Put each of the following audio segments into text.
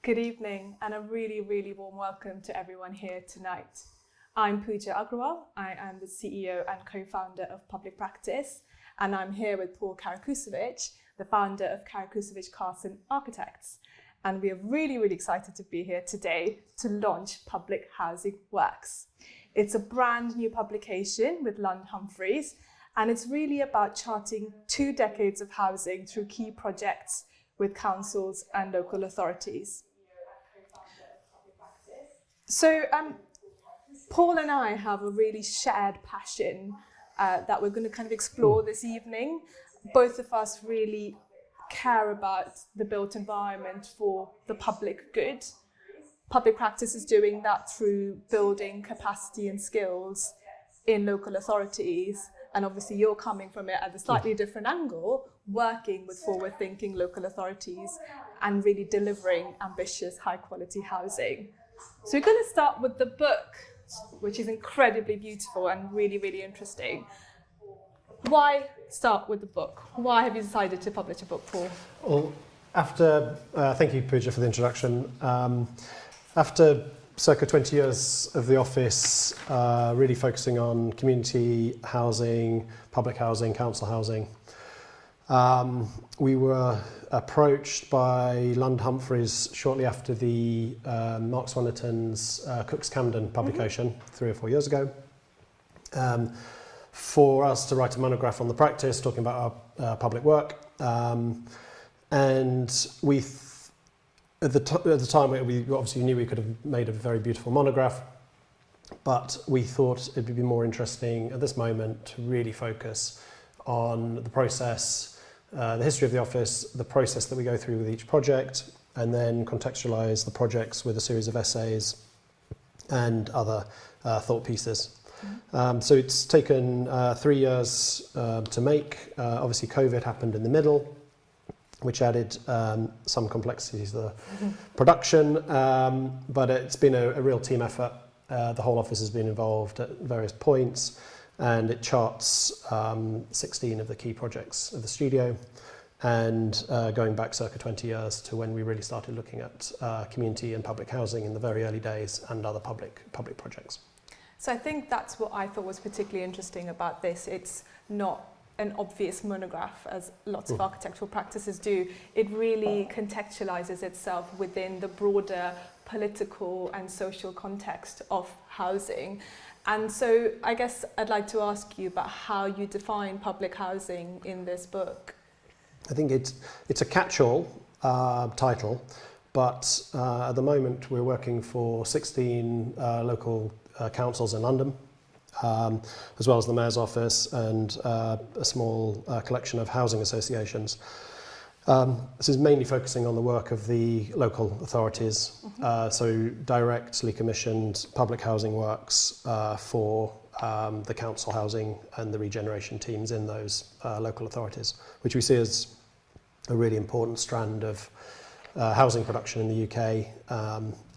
Good evening and a really, really warm welcome to everyone here tonight. I'm Pooja Agrawal. I am the CEO and co-founder of Public Practice, and I'm here with Paul Karakusevic, the founder of Karakusevic Carson Architects. And we are really, really excited to be here today to launch Public Housing Works. It's a brand new publication with Lund Humphreys, and it's really about charting 2 decades of housing through key projects with councils and local authorities. So Paul and I have a really shared passion that we're going to kind of explore this evening. Both of us really care about the built environment for the public good. Public Practice is doing that through building capacity and skills in local authorities. And obviously you're coming from it at a slightly different angle, working with forward-thinking local authorities and really delivering ambitious, high-quality housing. So we're going to start with the book, which is incredibly beautiful and really, really interesting. Why start with the book? Why have you decided to publish a book, Paul? Well, thank you, Pooja, for the introduction. After circa 20 years of the office, really focusing on community housing, public housing, council housing, we were approached by Lund Humphreys shortly after the Mark Swaniton's Cook's Camden publication 3 or 4 years ago, for us to write a monograph on the practice, talking about our public work. And we at the time, we obviously knew we could have made a very beautiful monograph, but we thought it would be more interesting at this moment to really focus on the process, the history of the office, the process that we go through with each project, and then contextualize the projects with a series of essays and other thought pieces. So it's taken 3 years to make. Obviously, COVID happened in the middle, which added some complexities to the production, but it's been a real team effort. The whole office has been involved at various points, and it charts 16 of the key projects of the studio, and going back circa 20 years to when we really started looking at community and public housing in the very early days and other public projects. So I think that's what I thought was particularly interesting about this. It's not an obvious monograph, as lots of architectural practices do. It really contextualizes itself within the broader political and social context of housing. And so I guess I'd like to ask you about how you define public housing in this book. I think it's a catch-all title, but at the moment we're working for 16 local councils in London, as well as the Mayor's Office and a small collection of housing associations. This is mainly focusing on the work of the local authorities, so directly commissioned public housing works for the council housing and the regeneration teams in those local authorities, which we see as a really important strand of housing production in the UK,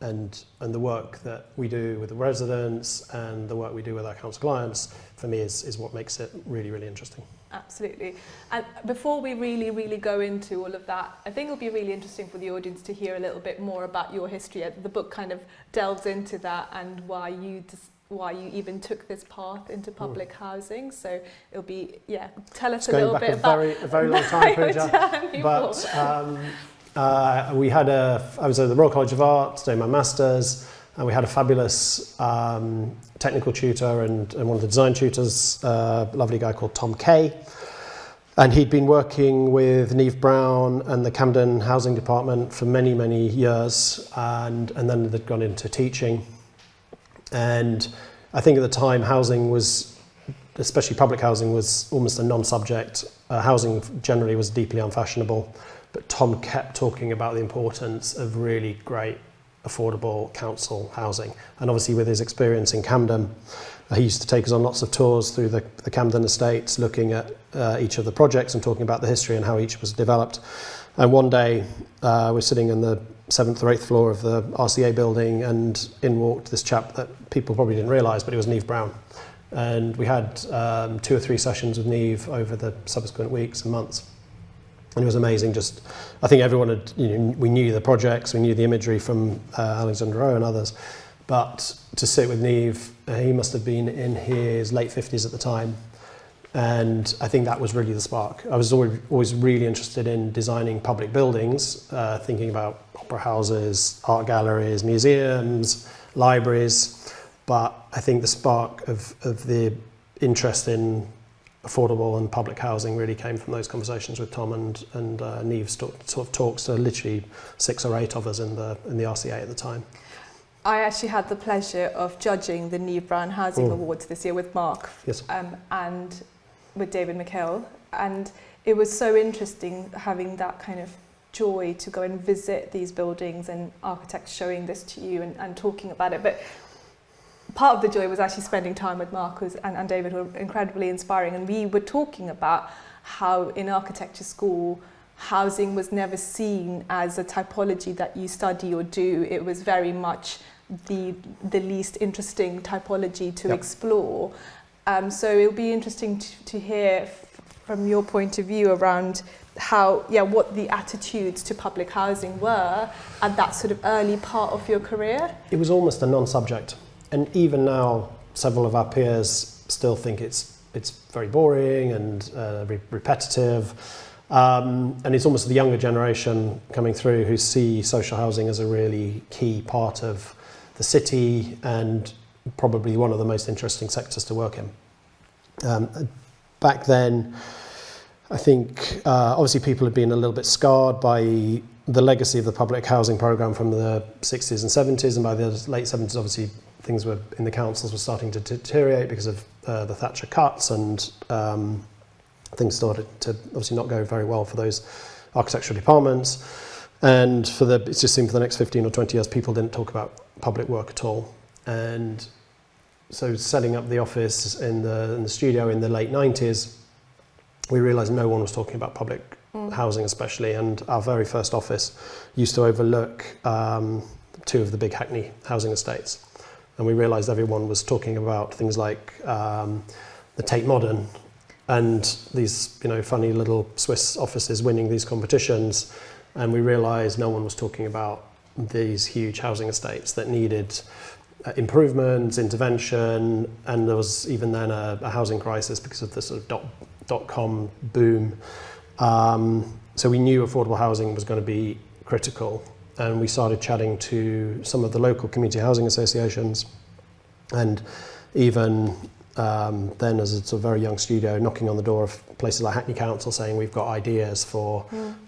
and the work that we do with the residents and the work we do with our council clients, for me, is what makes it really, really interesting. Absolutely. And before we really go into all of that, I think it'll be really interesting for the audience to hear a little bit more about your history. The book kind of delves into that and why you even took this path into public housing. So it'll be, tell us a little bit about a very long time, Pooja. But I was at the Royal College of Art doing my masters, and we had a fabulous technical tutor and one of the design tutors, a lovely guy called Tom Kay. And he'd been working with Neve Brown and the Camden Housing Department for many, many years, and then they'd gone into teaching. And I think at the time housing was, especially public housing, was almost a non-subject. Housing generally was deeply unfashionable, but Tom kept talking about the importance of really great, affordable council housing. And obviously with his experience in Camden, he used to take us on lots of tours through the Camden estates, looking at each of the projects and talking about the history and how each was developed. And one day we're sitting in the 7th or 8th floor of the RCA building, and in walked this chap that people probably didn't realise, but it was Neve Brown. And we had 2 or 3 sessions with Neve over the subsequent weeks and months. And it was amazing. Just, I think everyone had, we knew the projects, we knew the imagery from Alexander Rowe and others, but to sit with Niamh, he must have been in his late 50s at the time. And I think that was really the spark. I was always really interested in designing public buildings, thinking about opera houses, art galleries, museums, libraries. But I think the spark of the interest in affordable and public housing really came from those conversations with Tom and Niamh's sort of talks to literally 6 or 8 of us in the RCA at the time. I actually had the pleasure of judging the Niamh Brown Housing Awards this year with Mark and with David McHale, and it was so interesting having that kind of joy to go and visit these buildings and architects showing this to you and talking about it. But part of the joy was actually spending time with Mark and David, who were incredibly inspiring, and we were talking about how in architecture school housing was never seen as a typology that you study or do. It was very much the least interesting typology to explore. So it'll be interesting to hear from your point of view around how, what the attitudes to public housing were at that sort of early part of your career. It was almost a non-subject, and even now, several of our peers still think it's very boring and repetitive. And it's almost the younger generation coming through who see social housing as a really key part of the city and probably one of the most interesting sectors to work in. Back then, I think obviously people had been a little bit scarred by the legacy of the public housing programme from the 60s and 70s, and by the late 70s obviously things were in the councils were starting to deteriorate because of the Thatcher cuts, and things started to obviously not go very well for those architectural departments. And it just seemed for the next 15 or 20 years people didn't talk about public work at all. And so setting up the office in the studio in the late 90s, we realised no one was talking about public housing especially, and our very first office used to overlook 2 of the big Hackney housing estates. And we realised everyone was talking about things like the Tate Modern and these funny little Swiss offices winning these competitions, and we realised no one was talking about these huge housing estates that needed improvements, intervention, and there was even then a housing crisis because of the sort of dot-com boom. So we knew affordable housing was going to be critical, and we started chatting to some of the local community housing associations, and even then as a sort of very young studio, knocking on the door of places like Hackney Council saying we've got ideas for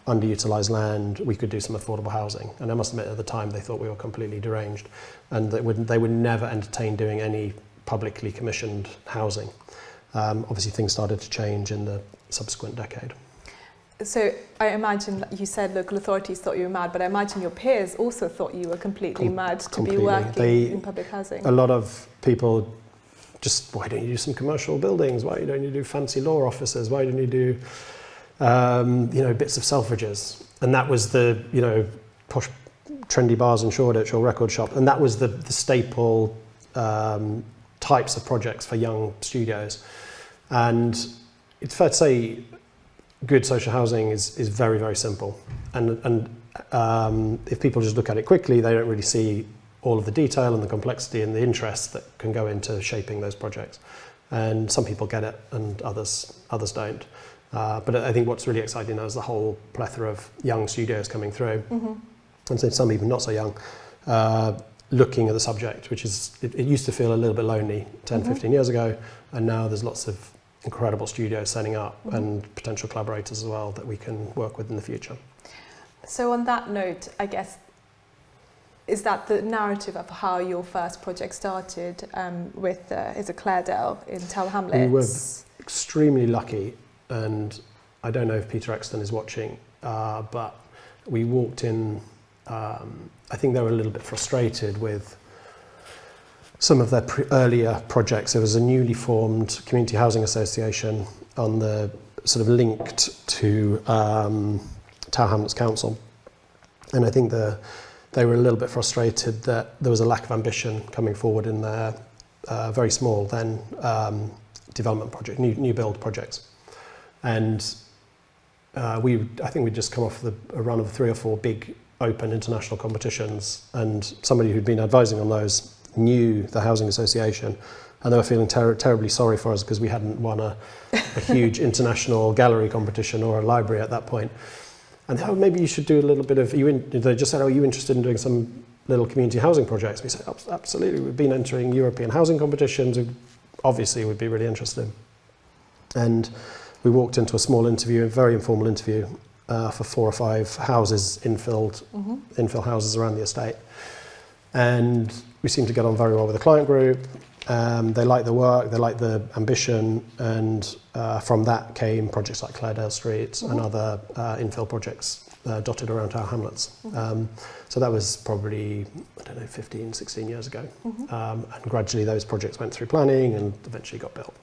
underutilised land, we could do some affordable housing. And I must admit at the time they thought we were completely deranged, and they would never entertain doing any publicly commissioned housing. Obviously things started to change in the subsequent decade. So I imagine, you said local authorities thought you were mad, but I imagine your peers also thought you were completely mad to be working in public housing. A lot of people just, why don't you do some commercial buildings? Why don't you do fancy law offices? Why don't you do, bits of Selfridges? And that was the, posh, trendy bars in Shoreditch or record shop. And that was the staple types of projects for young studios. And it's fair to say good social housing is very, very simple. And if people just look at it quickly, they don't really see all of the detail and the complexity and the interest that can go into shaping those projects. And some people get it and others don't. But I think what's really exciting now is the whole plethora of young studios coming through, and so some even not so young, looking at the subject, which is, it used to feel a little bit lonely 10, 15 years ago, and now there's lots of incredible studios setting up and potential collaborators as well that we can work with in the future. So on that note, I guess, is that the narrative of how your first project started with is it Claredale in Tower Hamlets? We were extremely lucky, and I don't know if Peter Exton is watching, but we walked in, I think they were a little bit frustrated with some of their earlier projects. There was a newly formed community housing association on the sort of linked to Tower Hamlets Council, and I think they were a little bit frustrated that there was a lack of ambition coming forward in their very small then development project, new build projects. And I think we'd just come off a run of 3 or 4 big open international competitions, and somebody who'd been advising on those knew the Housing Association, and they were feeling terribly sorry for us because we hadn't won a huge international gallery competition or a library at that point. And they, maybe you should do a little bit of, they just said, are you interested in doing some little community housing projects? We said, absolutely, we've been entering European housing competitions, we obviously would be really interested in. And we walked into a small interview, a very informal interview, for 4 or 5 houses, infill houses around the estate. And we seemed to get on very well with the client group. They liked the work, they liked the ambition, and from that came projects like Claredale Street and other infill projects dotted around our hamlets. So that was probably, 15, 16 years ago. And gradually those projects went through planning and eventually got built.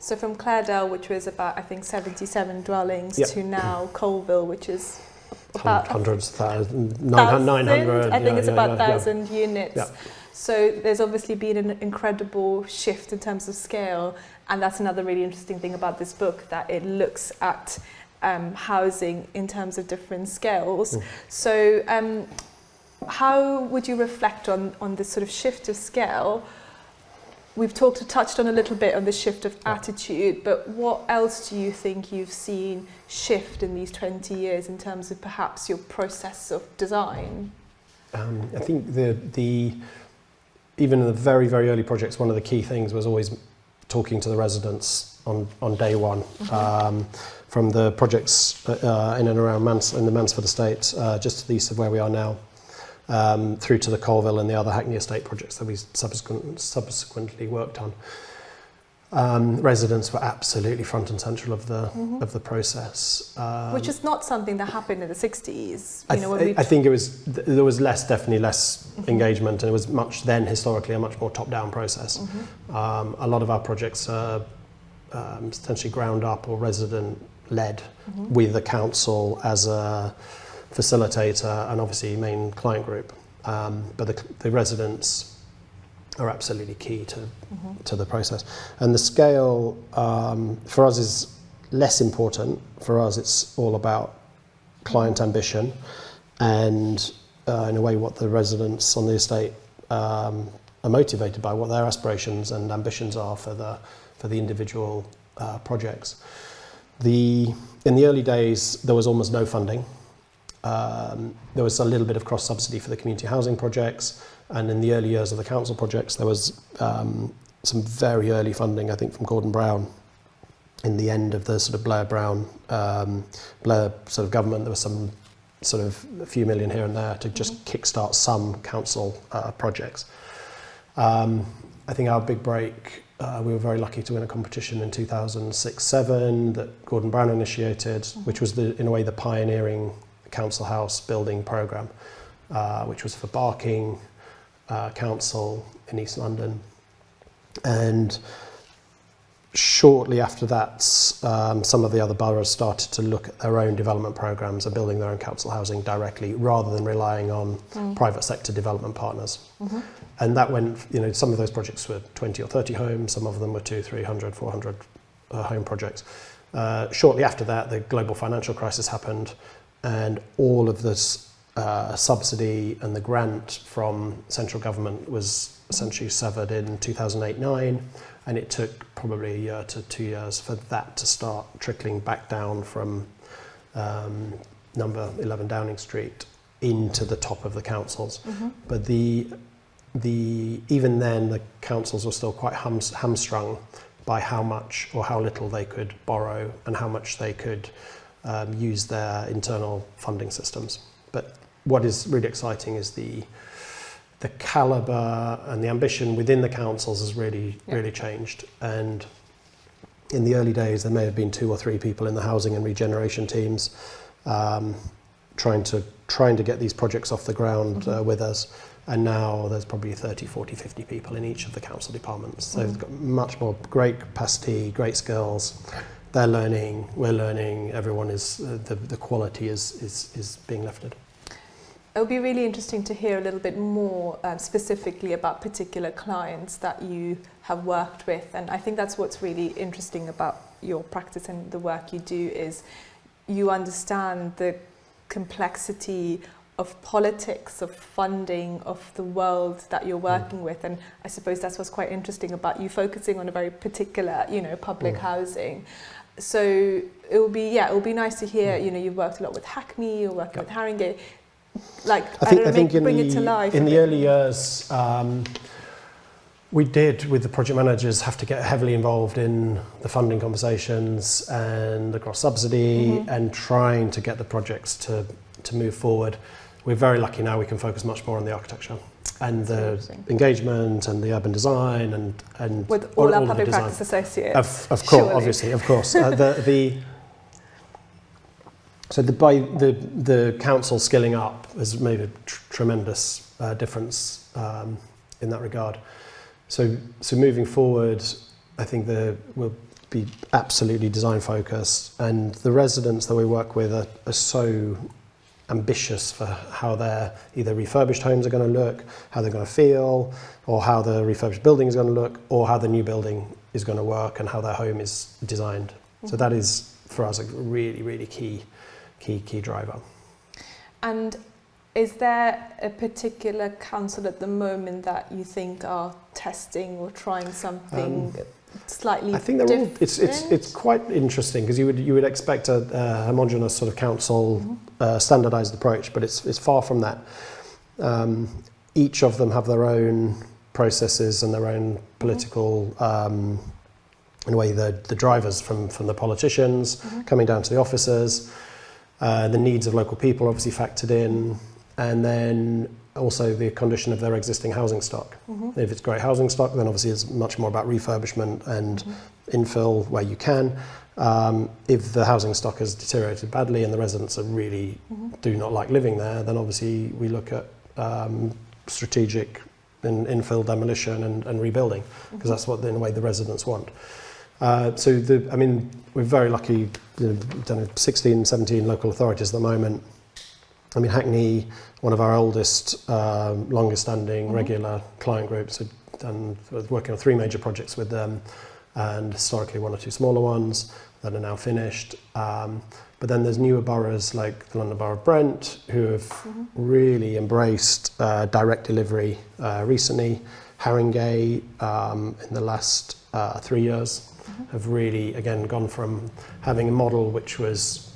So from Claredale, which was about, I think, 77 dwellings, to now Colville, which is about hundreds, 900. I think it's about 1,000 units. Yeah. So there's obviously been an incredible shift in terms of scale, and that's another really interesting thing about this book, that it looks at housing in terms of different scales. So how would you reflect on this sort of shift of scale? We've touched on a little bit on the shift of attitude, but what else do you think you've seen shift in these 20 years in terms of perhaps your process of design? I think even in the very, very early projects, one of the key things was always talking to the residents on day one. From the projects in and around in the Mansfield estate, just to the east of where we are now, through to the Colville and the other Hackney estate projects that we subsequently worked on. Residents were absolutely front and central of the process, which is not something that happened in the 60s. I think there was definitely less engagement, and it was historically a much more top-down process. A lot of our projects are essentially ground up or resident-led, with the council as a facilitator and obviously main client group, but the residents are absolutely key to the process. And the scale for us is less important. For us, it's all about client ambition and in a way what the residents on the estate are motivated by, what their aspirations and ambitions are for the individual projects. In the early days, there was almost no funding. There was a little bit of cross-subsidy for the community housing projects, and in the early years of the council projects, there was some very early funding, I think, from Gordon Brown. In the end of the sort of Blair sort of government, there was some sort of a few million here and there to just kickstart some council projects. I think our big break, we were very lucky to win a competition in 2006-07 that Gordon Brown initiated, which was in a way the pioneering council house building programme, which was for Barking Council in East London. And shortly after that, some of the other boroughs started to look at their own development programmes and building their own council housing directly, rather than relying on private sector development partners. And that went, some of those projects were 20 or 30 homes, some of them were 200, 300, 400 home projects. Shortly after that, the global financial crisis happened, and all of this subsidy and the grant from central government was essentially severed in 2008-09, and it took probably a year to 2 years for that to start trickling back down from number 11 Downing Street into the top of the councils. But even then, the councils were still quite hamstrung by how much or how little they could borrow and how much they could use their internal funding systems. But what is really exciting is the calibre and the ambition within the councils has really changed. And in the early days, there may have been 2 or 3 people in the housing and regeneration teams trying to get these projects off the ground with us. And now there's probably 30, 40, 50 people in each of the council departments. So they've got much more great capacity, great skills. They're learning, we're learning, everyone is, the quality is being lifted. It would be really interesting to hear a little bit more specifically about particular clients that you have worked with. And I think that's what's really interesting about your practice and the work you do is you understand the complexity of politics, of funding, of the world that you're working with. And I suppose that's what's quite interesting about you focusing on a very particular, public housing. So it will be nice to hear, you've worked a lot with Hackney, you're working with Haringey. Like, I think bring it to life. In the early years, we did, with the project managers, have to get heavily involved in the funding conversations and the cross-subsidy and trying to get the projects to move forward. We're very lucky now we can focus much more on the architecture and the engagement and the urban design and with all our public practice associates. Of course, obviously, of course. So the council skilling up has made a tremendous difference in that regard. So moving forward, I think we'll be absolutely design focused, and the residents that we work with are so ambitious for how their either refurbished homes are going to look, how they're going to feel, or how the refurbished building is going to look, or how the new building is going to work and how their home is designed. So that is for us a really, really key driver. And is there a particular council at the moment that you think are testing or trying something slightly different? I think it's quite interesting, because you would expect a homogenous sort of council standardised approach, but it's far from that. Each of them have their own processes and their own political, in a way, the drivers from the politicians coming down to the officers. The needs of local people are obviously factored in, and then also the condition of their existing housing stock. If it's great housing stock, then obviously it's much more about refurbishment and infill where you can. If the housing stock has deteriorated badly and the residents are really do not like living there, then obviously we look at strategic infill demolition and rebuilding, because that's what, in a way, the residents want. We're very lucky. We've done 16, 17 local authorities at the moment. I mean, Hackney, one of our oldest, longest standing regular client groups, was working on 3 major projects with them, and historically 1 or 2 smaller ones that are now finished. But then there's newer boroughs like the London Borough of Brent, who have really embraced direct delivery recently. Haringey, in the last 3 years, have really, again, gone from having a model which was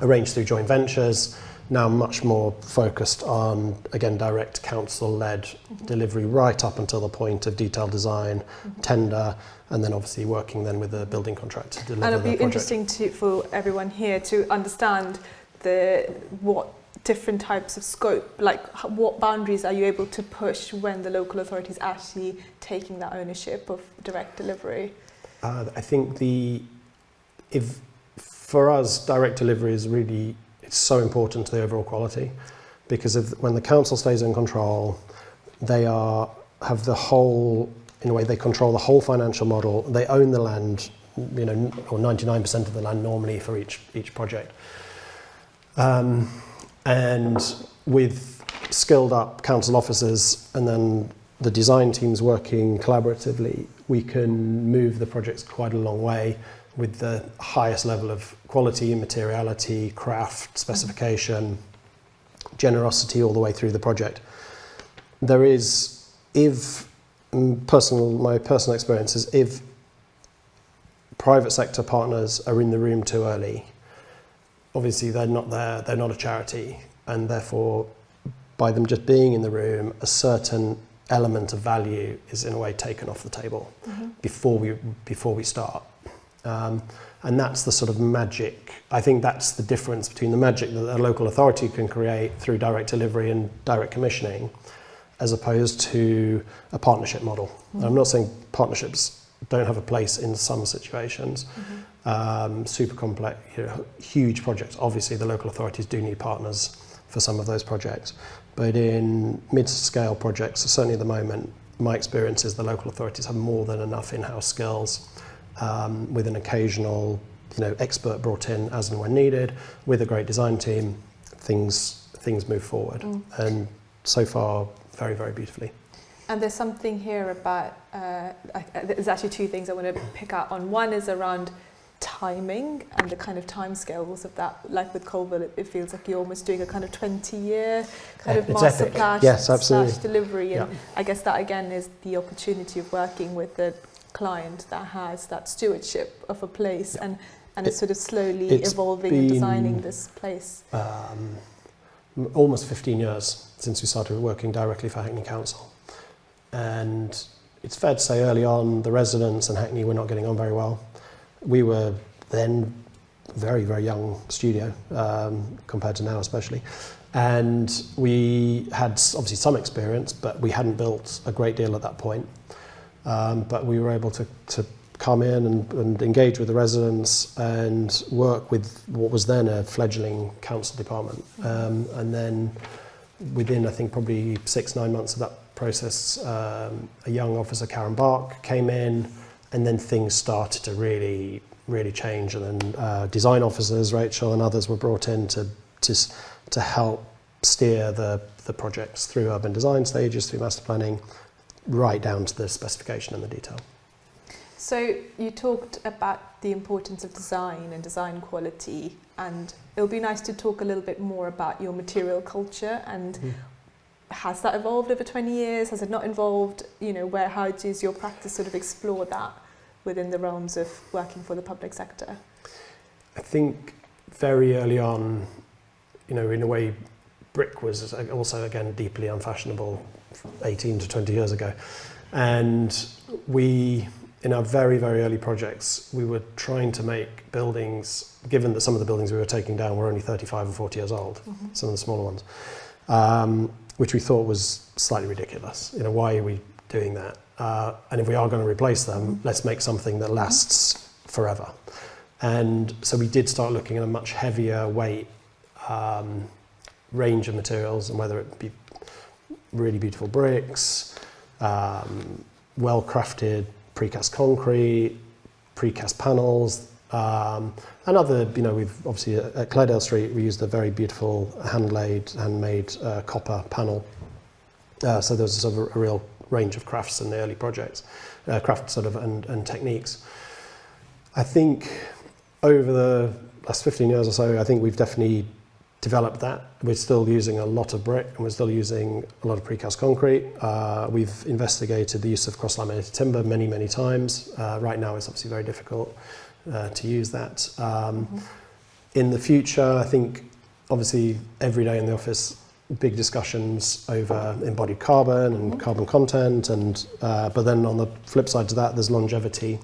arranged through joint ventures, now much more focused on, again, direct council-led delivery right up until the point of detailed design, tender, and then obviously working then with the building contractor to deliver. And it'll be interesting for everyone here to understand what different types of scope, like what boundaries are you able to push when the local authority is actually taking that ownership of direct delivery? I think for us, direct delivery is really, it's so important to the overall quality, because when the council stays in control, they have the whole, in a way, they control the whole financial model. They own the land, or 99% of the land normally for each project. And with skilled up council officers and then the design teams working collaboratively, we can move the projects quite a long way with the highest level of quality, materiality, craft, specification, generosity all the way through the project. There is, my personal experience is, if private sector partners are in the room too early, obviously they're not there, they're not a charity, and therefore by them just being in the room, a certain element of value is in a way taken off the table before we start. And that's the sort of magic. I think that's the difference between the magic that a local authority can create through direct delivery and direct commissioning, as opposed to a partnership model. I'm not saying partnerships don't have a place in some situations. Super complex, huge projects. Obviously, the local authorities do need partners for some of those projects. But in mid-scale projects, certainly at the moment, my experience is the local authorities have more than enough in-house skills, with an occasional, expert brought in as and when needed, with a great design team, things move forward. And so far, very, very beautifully. And there's something here about, there's actually 2 things I want to pick out on. One is around timing and the kind of timescales of that? Like with Colville, it feels like you're almost doing a kind of 20-year kind of master plan slash delivery. And I guess that again is the opportunity of working with the client that has that stewardship of a place and it's sort of slowly evolving and designing this place. Almost 15 years since we started working directly for Hackney Council. And it's fair to say early on, the residents and Hackney were not getting on very well. We were then a very, very young studio, compared to now especially. And we had obviously some experience, but we hadn't built a great deal at that point. But we were able to come in and engage with the residents and work with what was then a fledgling council department. And then within, I think, probably 6-9 months of that process, a young officer, Karen Bark, came in, and then things started to really, really change. And then design officers, Rachel and others, were brought in to help steer the projects through urban design stages, through master planning, right down to the specification and the detail. So you talked about the importance of design and design quality, and it'll be nice to talk a little bit more about your material culture and has that evolved over 20 years? Has it not evolved? You know, how does your practice sort of explore that within the realms of working for the public sector? I think very early on, you know, in a way, brick was also, again, deeply unfashionable 18 to 20 years ago. And we, in our very, very early projects, we were trying to make buildings, given that some of the buildings we were taking down were only 35 or 40 years old, some of the smaller ones, which we thought was slightly ridiculous. You know, why are we doing that? And if we are going to replace them, let's make something that lasts forever. And so we did start looking at a much heavier weight range of materials, and whether it be really beautiful bricks, well-crafted precast concrete, precast panels, and other, you know, we've obviously at Claredale Street, we used a very beautiful handmade copper panel. So there's sort of a real range of crafts in the early projects, craft sort of and techniques. I think over the last 15 years or so, I think we've definitely developed that. We're still using a lot of brick and we're still using a lot of precast concrete. We've investigated the use of cross-laminated timber many, many times. Right now it's obviously very difficult to use that. In the future, I think obviously every day in the office, big discussions over embodied carbon and carbon content, and but then on the flip side to that, there's longevity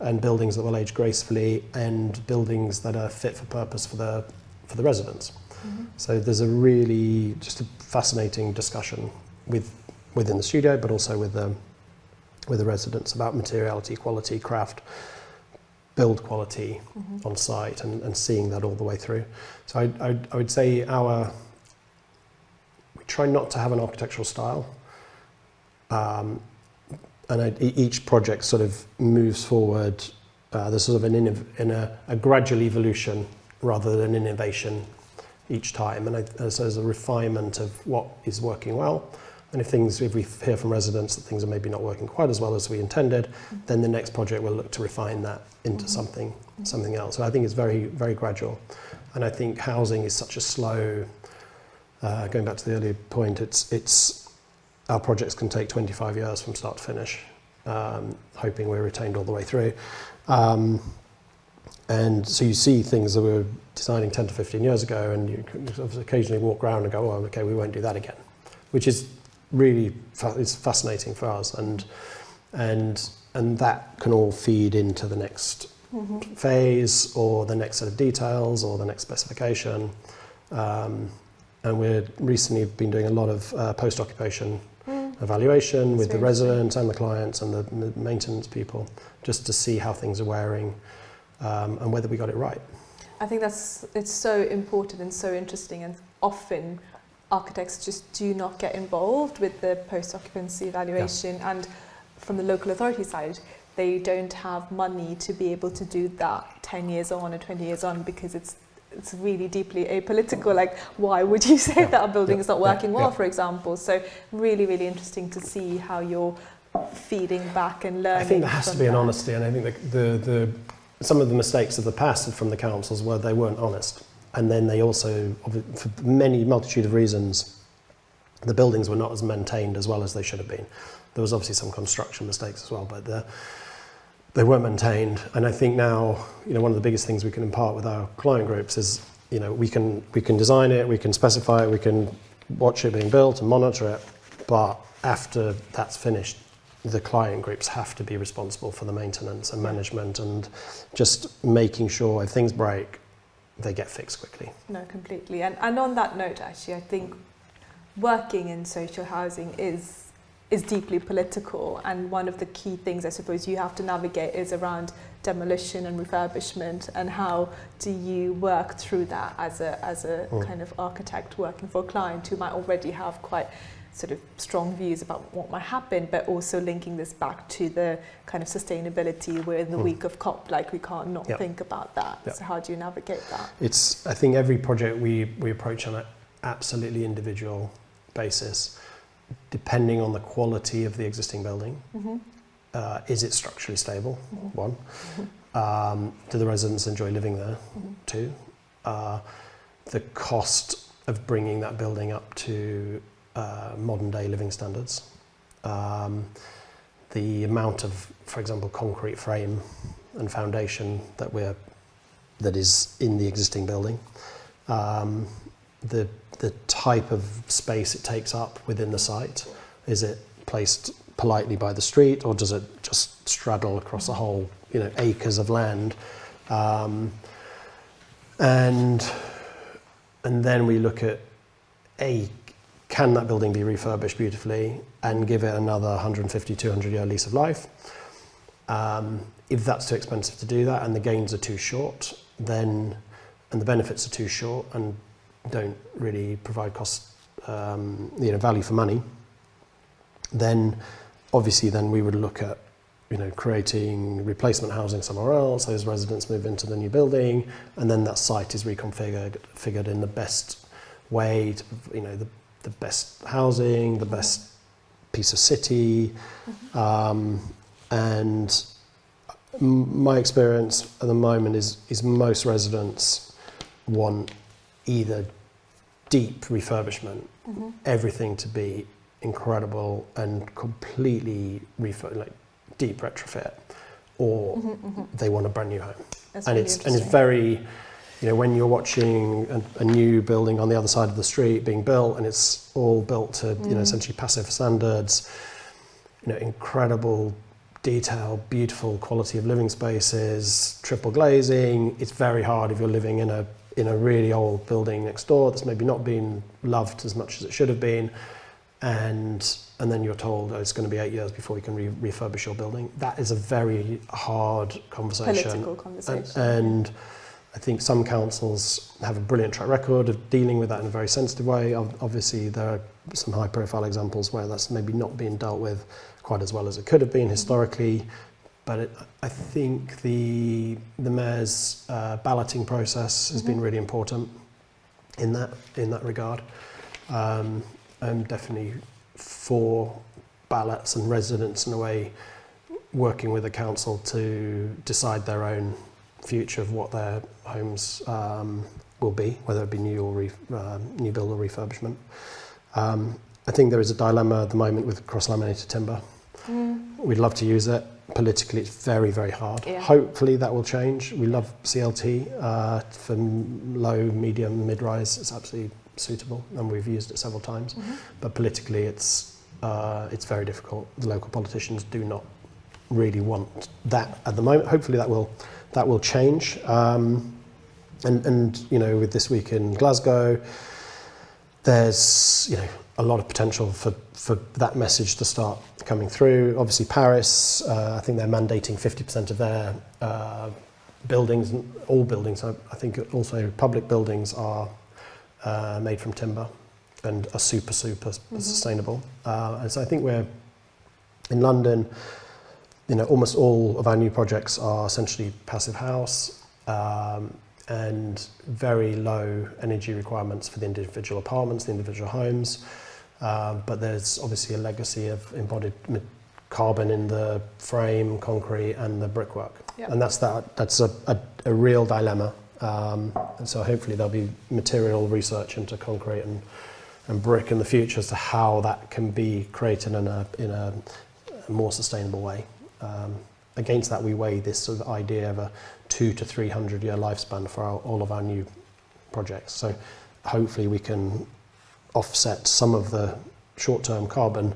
and buildings that will age gracefully and buildings that are fit for purpose for the residents. So there's a really just a fascinating discussion within the studio, but also with the residents about materiality, quality, craft, build quality on site, and seeing that all the way through. So I would say we try not to have an architectural style, and each project sort of moves forward. There's sort of a gradual evolution rather than innovation each time, and so there's a refinement of what is working well, and if we hear from residents that things are maybe not working quite as well as we intended, then the next project will look to refine that into something else. So I think it's very, very gradual, and I think housing is such a slow. Going back to the earlier point, it's our projects can take 25 years from start to finish, hoping we're retained all the way through. And so you see things that we were designing 10 to 15 years ago, and you occasionally walk around and go, oh, okay, we won't do that again, which is really it's fascinating for us, and that can all feed into the next phase or the next set of details or the next specification. And we're recently been doing a lot of post-occupation evaluation with the residents and the clients and the maintenance people, just to see how things are wearing and whether we got it right. I think it's so important and so interesting, and often architects just do not get involved with the post-occupancy evaluation, and from the local authority side, they don't have money to be able to do that 10 years on or 20 years on, because it's really deeply apolitical. Like, why would you say that a building is not working well, for example? So really, really interesting to see how you're feeding back and learning. I think there has to be an honesty, and I think the some of the mistakes of the past from the councils were they weren't honest. And then they also, for many multitude of reasons, the buildings were not as maintained as well as they should have been. There was obviously some construction mistakes as well, but they weren't maintained. And I think now, one of the biggest things we can impart with our client groups is, we can design it, we can specify it, we can watch it being built and monitor it, but after that's finished, the client groups have to be responsible for the maintenance and management and just making sure if things break, they get fixed quickly. No, completely. And on that note, actually, I think working in social housing is deeply political, and one of the key things I suppose you have to navigate is around demolition and refurbishment, and how do you work through that as a kind of architect working for a client who might already have quite sort of strong views about what might happen, but also linking this back to the kind of sustainability. We're in the week of COP, like we can't not think about that. So how do you navigate that? I think every project we approach on an absolutely individual basis, depending on the quality of the existing building. Is it structurally stable? One. Do the residents enjoy living there? Two. The cost of bringing that building up to modern day living standards. The amount of, for example, concrete frame and foundation that is in the existing building. The type of space it takes up within the site. Is it placed politely by the street, or does it just straddle across the whole, acres of land? And then we look at can that building be refurbished beautifully and give it another 150, 200 year lease of life? If that's too expensive to do that and the gains are too short, and the benefits are too short and don't really provide value for money, then obviously we would look at creating replacement housing somewhere else. Those residents move into the new building, and then that site is reconfigured in the best way to, the best housing, the best piece of city. And my experience at the moment is most residents want either deep refurbishment, everything to be incredible and completely deep retrofit, or they want a brand new home. And it's very, when you're watching a new building on the other side of the street being built, and it's all built to essentially passive standards, incredible detail, beautiful quality of living spaces, triple glazing. It's very hard if you're living in a really old building next door that's maybe not been loved as much as it should have been, and then you're told it's going to be 8 years before you can refurbish your building. That is a very hard conversation. Political conversation. And I think some councils have a brilliant track record of dealing with that in a very sensitive way. Obviously, there are some high-profile examples where that's maybe not being dealt with quite as well as it could have been historically. But I think the mayor's balloting process has been really important in that regard. I'm definitely for ballots and residents in a way working with the council to decide their own future of what their homes will be, whether it be new build or refurbishment. I think there is a dilemma at the moment with cross-laminated timber. We'd love to use it. Politically, it's very, very hard. Yeah. Hopefully that will change. We love CLT for low, medium, mid-rise. It's absolutely suitable, and we've used it several times. But politically, it's very difficult. The local politicians do not really want that at the moment. Hopefully that will change. And with this week in Glasgow, there's a lot of potential for that message to start coming through. Obviously Paris, I think they're mandating 50% of their buildings, all buildings, I think also public buildings are made from timber and are super sustainable. And so I think we're in London, almost all of our new projects are essentially passive house, and very low energy requirements for the individual apartments, the individual homes. But there's obviously a legacy of embodied carbon in the frame, concrete, and the brickwork. Yep. And that's a real dilemma. And so hopefully there'll be material research into concrete and brick in the future as to how that can be created in a more sustainable way. Against that, we weigh this sort of idea of a 200 to 300 year lifespan for all of our new projects. So hopefully we can offset some of the short-term carbon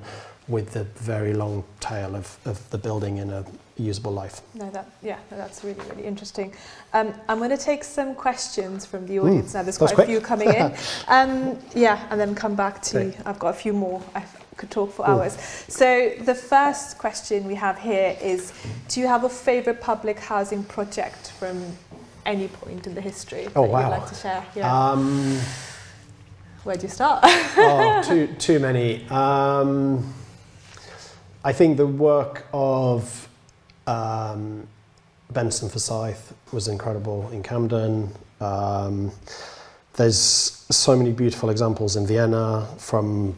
with the very long tail of the building in a usable life. That's really, really interesting. I'm going to take some questions from the audience now. There's quite a few coming in. And then come back to, I've got a few more. I could talk for hours. So the first question we have here is, do you have a favourite public housing project from any point in the history that you'd like to share? Yeah. Where do you start? Too many. I think the work of Benson Forsyth was incredible in Camden. There's so many beautiful examples in Vienna from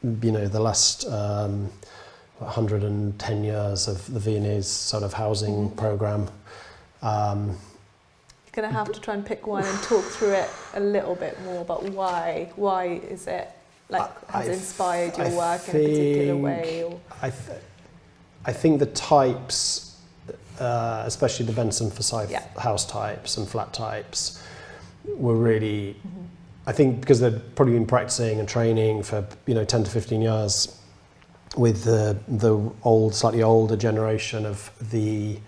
the last 110 years of the Viennese sort of housing program. You're going to have to try and pick one and talk through it a little bit more about why is it has inspired your work in a particular way? Or? I think the types, especially the Benson Forsyth house types and flat types, were really, I think because they'd probably been practicing and training for 10 to 15 years with the slightly older generation of the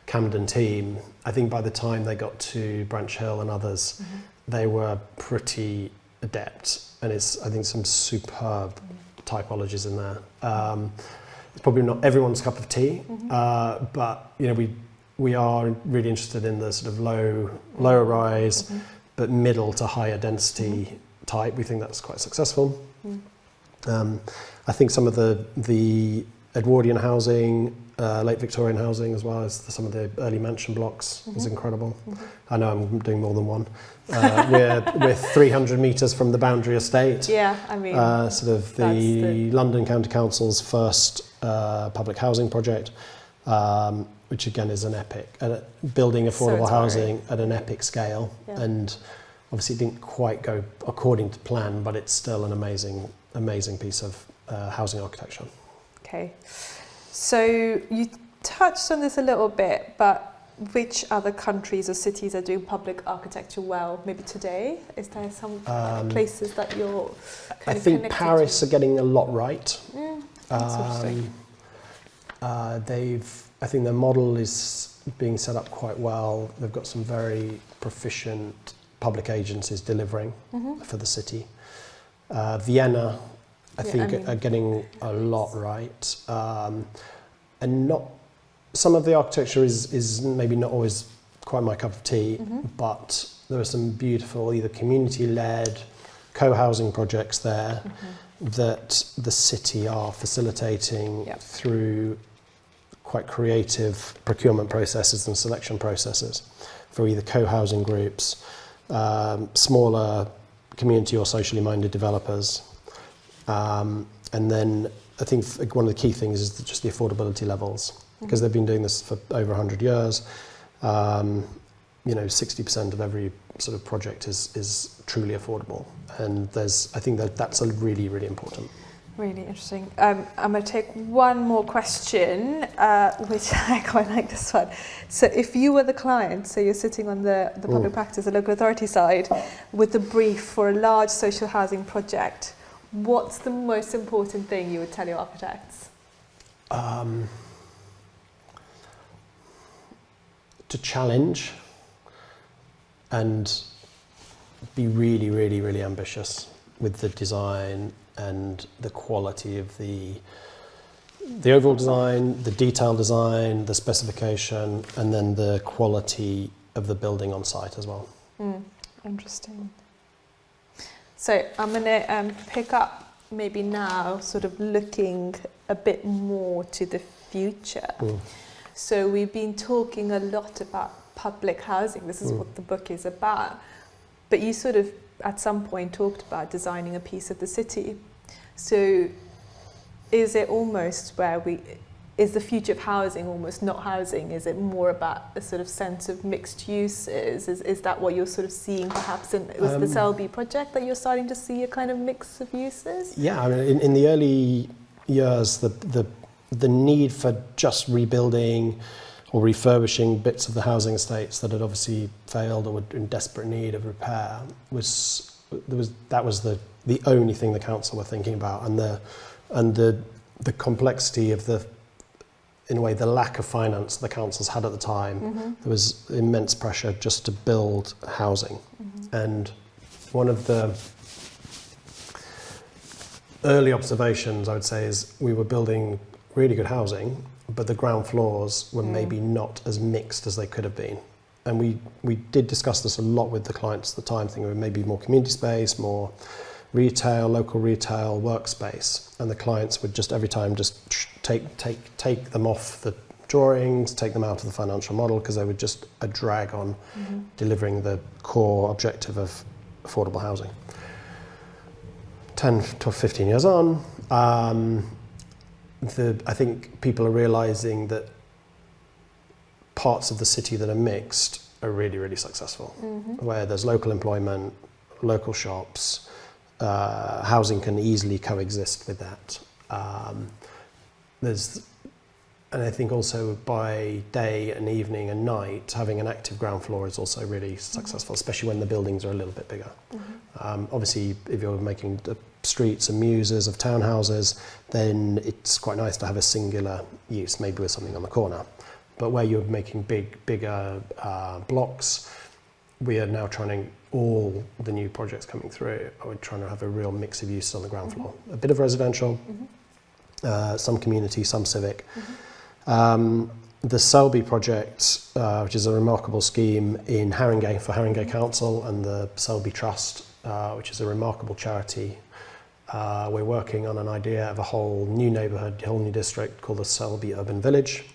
Camden team. I think by the time they got to Branch Hill and others, they were pretty adept, and I think some superb typologies in there. It's probably not everyone's cup of tea, but we are really interested in the sort of lower rise, but middle to higher density type. We think that's quite successful. I think some of the Edwardian housing, late Victorian housing, as well as some of the early mansion blocks is incredible. I know I'm doing more than one. We're 300 metres from the Boundary Estate. Yeah, I mean, sort of the London County Council's first public housing project, which again is an epic, building affordable housing at an epic scale. Yeah. And obviously it didn't quite go according to plan, but it's still an amazing piece of housing architecture. Okay. So you touched on this a little bit, but which other countries or cities are doing public architecture well, maybe today? Is there some places that you're kind of think Paris are getting a lot right. That's interesting. I think their model is being set up quite well. They've got some very proficient public agencies delivering for the city. Vienna, I think are getting a lot right. And not some of the architecture is maybe not always quite my cup of tea, but there are some beautiful either community-led co-housing projects there that the city are facilitating through quite creative procurement processes and selection processes for either co-housing groups, smaller community or socially minded developers. And then I think one of the key things is just the affordability levels, because they've been doing this for over 100 years. 60% of every sort of project is truly affordable, and I think that's a really, really important. Really interesting. I'm going to take one more question, which I quite like this one. So if you were the client, so you're sitting on the public practice, the local authority side, with the brief for a large social housing project, what's the most important thing you would tell your architects? To challenge and be really, really, really ambitious with the design and the quality of the overall design, the detail design, the specification, and then the quality of the building on site as well. Interesting. So I'm going to pick up maybe now sort of looking a bit more to the future. So we've been talking a lot about public housing. This is what the book is about. But you sort of at some point talked about designing a piece of the city. So is it almost where is the future of housing almost not housing? Is it more about a sort of sense of mixed uses? Is that what you're sort of seeing perhaps with the Selby project, that you're starting to see a kind of mix of uses? Yeah, I mean, in the early years, the need for just rebuilding or refurbishing bits of the housing estates that had obviously failed or were in desperate need of repair was the only thing the council were thinking about, and the complexity of in a way, the lack of finance the councils had at the time. There was immense pressure just to build housing. And one of the early observations, I would say, is we were building really good housing, but the ground floors were maybe not as mixed as they could have been. And we did discuss this a lot with the clients at the time, thinking maybe more community space, more retail, local retail, workspace, and the clients would just every time just take them off the drawings, take them out of the financial model, because they were just a drag on delivering the core objective of affordable housing. 10 to 15 years on, I think people are realising that parts of the city that are mixed are really, really successful, where there's local employment, local shops, housing can easily coexist with that. And I think also by day and evening and night, having an active ground floor is also really successful, especially when the buildings are a little bit bigger. Obviously, if you're making the streets and muses of townhouses, then it's quite nice to have a singular use, maybe with something on the corner. But where you're making bigger blocks, we are now trying all the new projects coming through, we're trying to have a real mix of uses on the ground floor. A bit of residential, some community, some civic. The Selby project, which is a remarkable scheme in Haringey for Haringey Council, and the Selby Trust, which is a remarkable charity. We're working on an idea of a whole new neighbourhood, whole new district called the Selby Urban Village,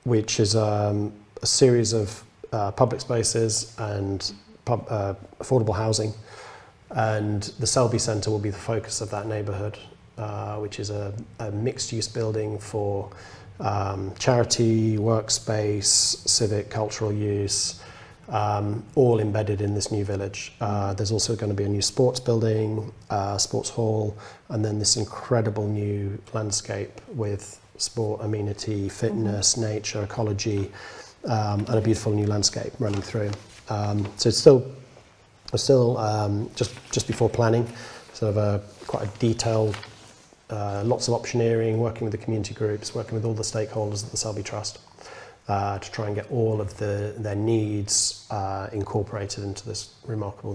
which is a series of public spaces and affordable housing, and the Selby Centre will be the focus of that neighbourhood, which is a mixed-use building for charity, workspace, civic, cultural use, all embedded in this new village. There's also going to be a new sports building, sports hall, and then this incredible new landscape with sport, amenity, fitness, nature, ecology, and a beautiful new landscape running through. So it's still just before planning, sort of quite a detailed, lots of optioneering, working with the community groups, working with all the stakeholders at the Selby Trust to try and get all of their needs incorporated into this remarkable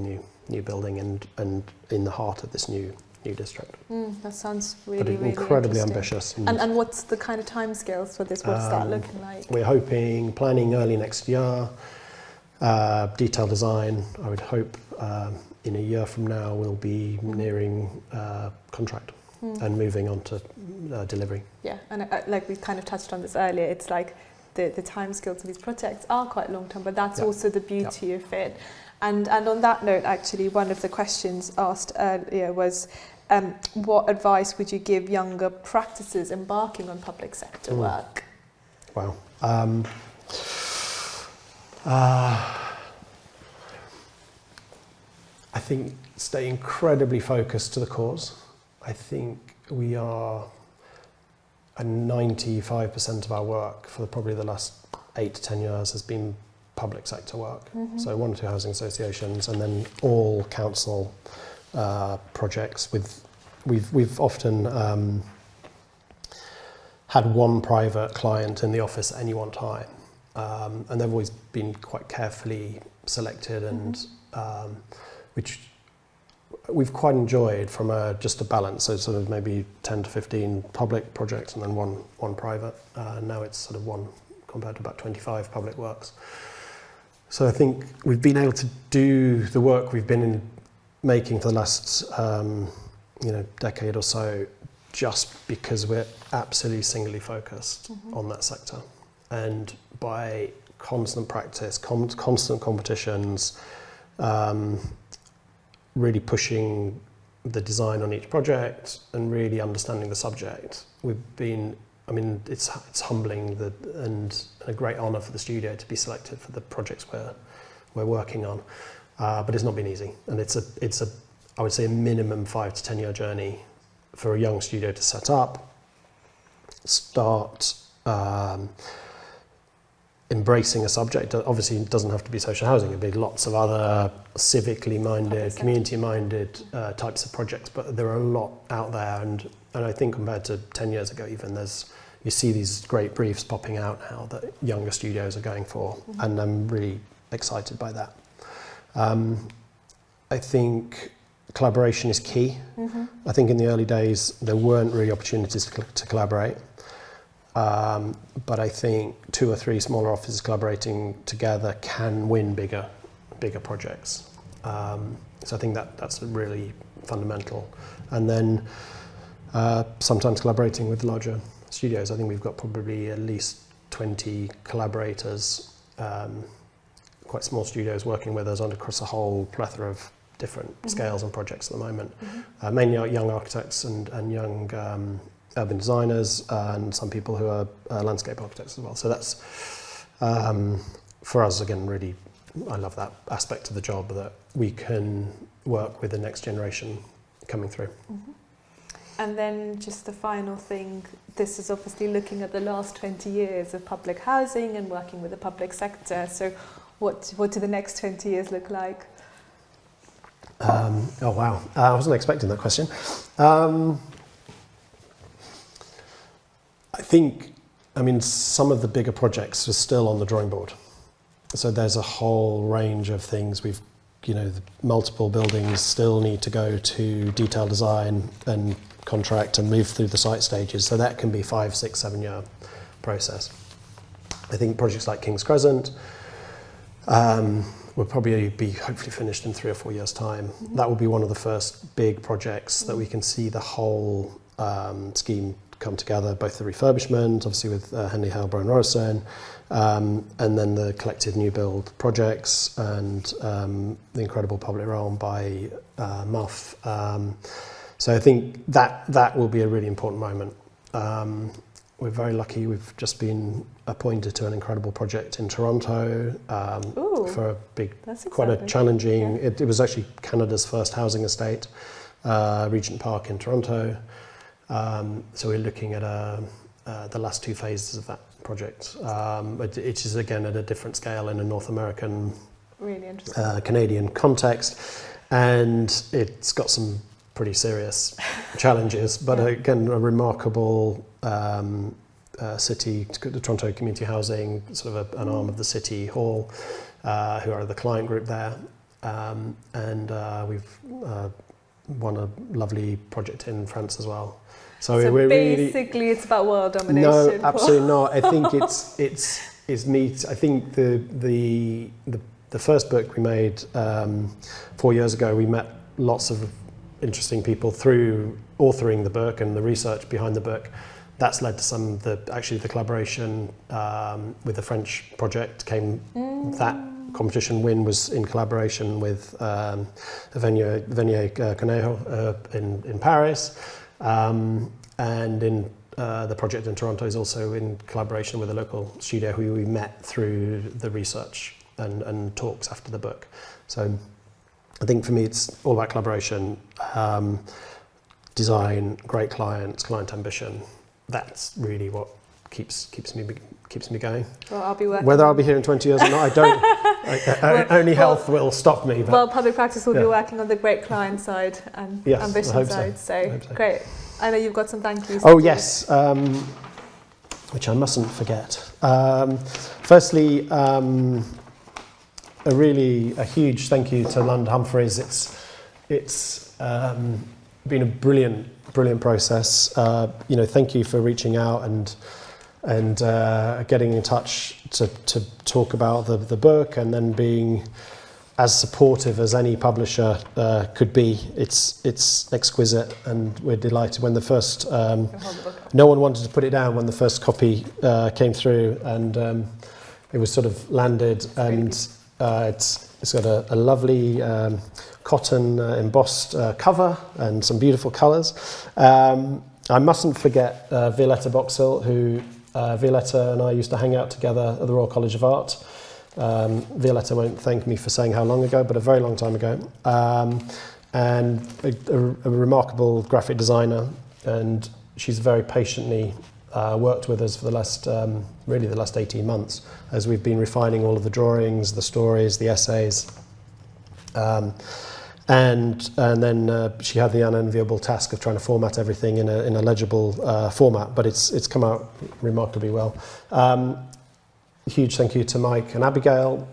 new building and in the heart of this new district. That sounds really incredibly ambitious. And what's the kind of timescales for this? What's that looking like? We're hoping planning early next year, detailed design. I would hope in a year from now we'll be nearing contract and moving on to delivery. Yeah, and like we kind of touched on this earlier, it's like the timescales of these projects are quite long term, but that's also the beauty of it. And on that note, actually, one of the questions asked earlier was, what advice would you give younger practices embarking on public sector work? Wow. I think stay incredibly focused to the cause. I think we are, 95% of our work for probably the last 8 to 10 years has been public sector work. So 1 or 2 housing associations, and then all council projects. We've often had one private client in the office at any one time, and they've always been quite carefully selected, and which we've quite enjoyed from just a balance. So sort of maybe 10 to 15 public projects and then one private. Now it's sort of one compared to about 25 public works. So I think we've been able to do the work we've been making for the last decade or so, just because we're absolutely singly focused on that sector, and by constant practice, constant competitions, really pushing the design on each project and really understanding the subject. It's humbling and a great honour for the studio to be selected for the projects we're working on, but it's not been easy, and it's a I would say a minimum 5 to 10 year journey for a young studio to set up, start embracing a subject. Obviously, it doesn't have to be social housing. It'd be lots of other civically minded, community minded types of projects. But there are a lot out there, and I think compared to 10 years ago, even you see these great briefs popping out now that younger studios are going for, and I'm really excited by that. I think collaboration is key. I think in the early days there weren't really opportunities to collaborate. But I think 2 or 3 smaller offices collaborating together can win bigger projects. So I think that's really fundamental. And then sometimes collaborating with larger studios. I think we've got probably at least 20 collaborators, quite small studios working with us across a whole plethora of different scales and projects at the moment. Mainly young architects and young urban designers, and some people who are landscape architects as well. So that's, for us, again, really, I love that aspect of the job, that we can work with the next generation coming through. And then just the final thing, this is obviously looking at the last 20 years of public housing and working with the public sector. So what do the next 20 years look like? Oh, wow. I wasn't expecting that question. I think, some of the bigger projects are still on the drawing board. So there's a whole range of things. The multiple buildings still need to go to detailed design and contract and move through the site stages. So that can be 5, 6, 7 year process. I think projects like King's Crescent will probably be hopefully finished in 3 or 4 years' time. That will be one of the first big projects that we can see the whole scheme come together, both the refurbishment, obviously with Henley, Halborough and Royston, and then the collective new build projects and the incredible public realm by Muff. So I think that will be a really important moment. We're very lucky. We've just been appointed to an incredible project in Toronto for a big, quite a challenging. Yeah. It was actually Canada's first housing estate, Regent Park in Toronto. So we're looking at the last 2 phases of that project. But it is again at a different scale in a North American, really interesting, Canadian context, and it's got some pretty serious challenges. But again, a remarkable city, the Toronto Community Housing, sort of an arm of the City Hall, who are the client group there, and we've won a lovely project in France as well. So we're basically, it's about world domination. No, absolutely not. I think it's neat. I think the first book we made 4 years ago, we met lots of interesting people through authoring the book and the research behind the book. That's led to some of the collaboration with the French project that competition win was in collaboration with Venier Conejo in Paris, and in the project in Toronto is also in collaboration with a local studio who we met through the research and talks after the book. So I think for me it's all about collaboration, design, great clients, client ambition. That's really what keeps me going. Well, I'll be working. Whether I'll be here in 20 years or not, I don't. Only health will stop me. But, well, public practice will be working on the great client side and ambition side. So great. I know you've got some thank yous. Oh yes, which I mustn't forget. Firstly, a huge thank you to London Humphreys. It's been a brilliant process. Thank you for reaching out and getting in touch to talk about the book, and then being as supportive as any publisher could be. It's exquisite, and we're delighted when the first. No one wanted to put it down when the first copy came through, and it was sort of landed, and It's got a lovely cotton embossed cover and some beautiful colours. I mustn't forget Violetta Boxhill, who Violetta and I used to hang out together at the Royal College of Art. Violetta won't thank me for saying how long ago, but a very long time ago. And a remarkable graphic designer, and she's very patiently worked with us for the last, really the last 18 months, as we've been refining all of the drawings, the stories, the essays. And then she had the unenviable task of trying to format everything in a legible format, but it's come out remarkably well. Huge thank you to Mike and Abigail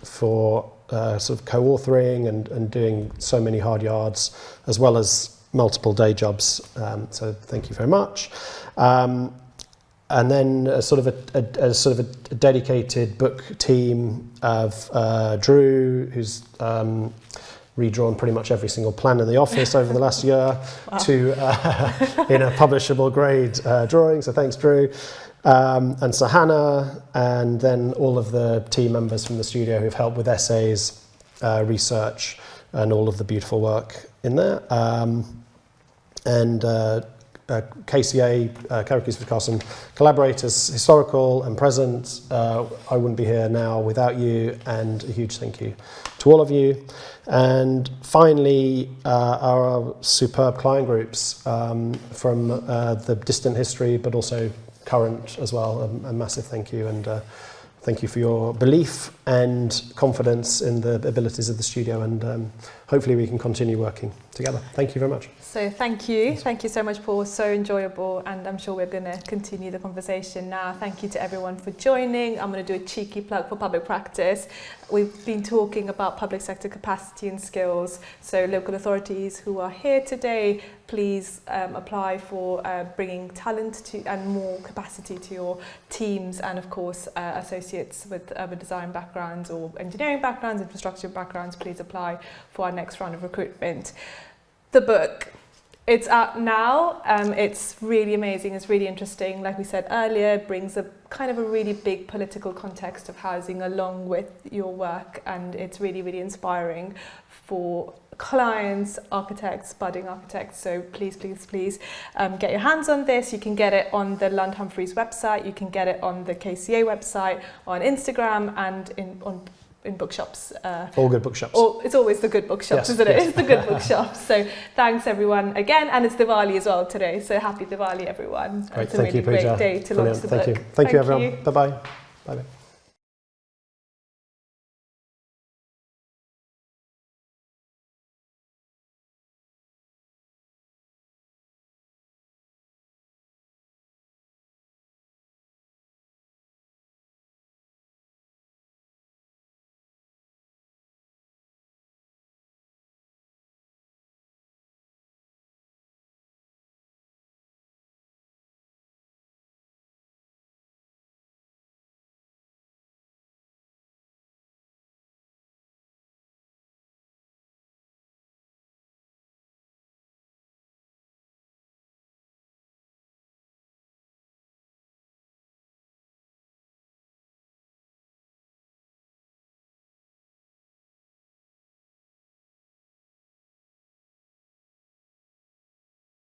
for sort of co-authoring and doing so many hard yards, as well as multiple day jobs. So thank you very much. And then a sort of a dedicated book team of Drew, who's redrawn pretty much every single plan in the office over the last year. Wow. To in a publishable grade drawing. So thanks, Drew. And so Hannah, and then all of the team members from the studio who've helped with essays, research, and all of the beautiful work in there. And KCA, Karakusevic Carson collaborators, historical and present. I wouldn't be here now without you, and a huge thank you to all of you. And finally, our superb client groups from the distant history, but also current as well. A massive thank you, and thank you for your belief and confidence in the abilities of the studio, and hopefully we can continue working together. Thank you very much. So thank you so much, Paul. So enjoyable, and I'm sure we're going to continue the conversation now. Thank you to everyone for joining. I'm going to do a cheeky plug for public practice. We've been talking about public sector capacity and skills. So local authorities who are here today, please apply for bringing talent to and more capacity to your teams, and of course associates with urban design backgrounds or engineering backgrounds, infrastructure backgrounds, please apply for our next round of recruitment. The book. It's out now. It's really amazing. It's really interesting. Like we said earlier, it brings a kind of a really big political context of housing along with your work, and it's really, really inspiring for clients, architects, budding architects. So please, please, please get your hands on this. You can get it on the Lund Humphreys website. You can get it on the KCA website, on Instagram, and in bookshops. All good bookshops. It's always the good bookshops, yes, isn't it? Yes. It's the good bookshops. So thanks everyone again, and it's Diwali as well today. So happy Diwali, everyone. Great, it's a really great day to launch the book. Thank you, everyone. Bye-bye. Bye-bye.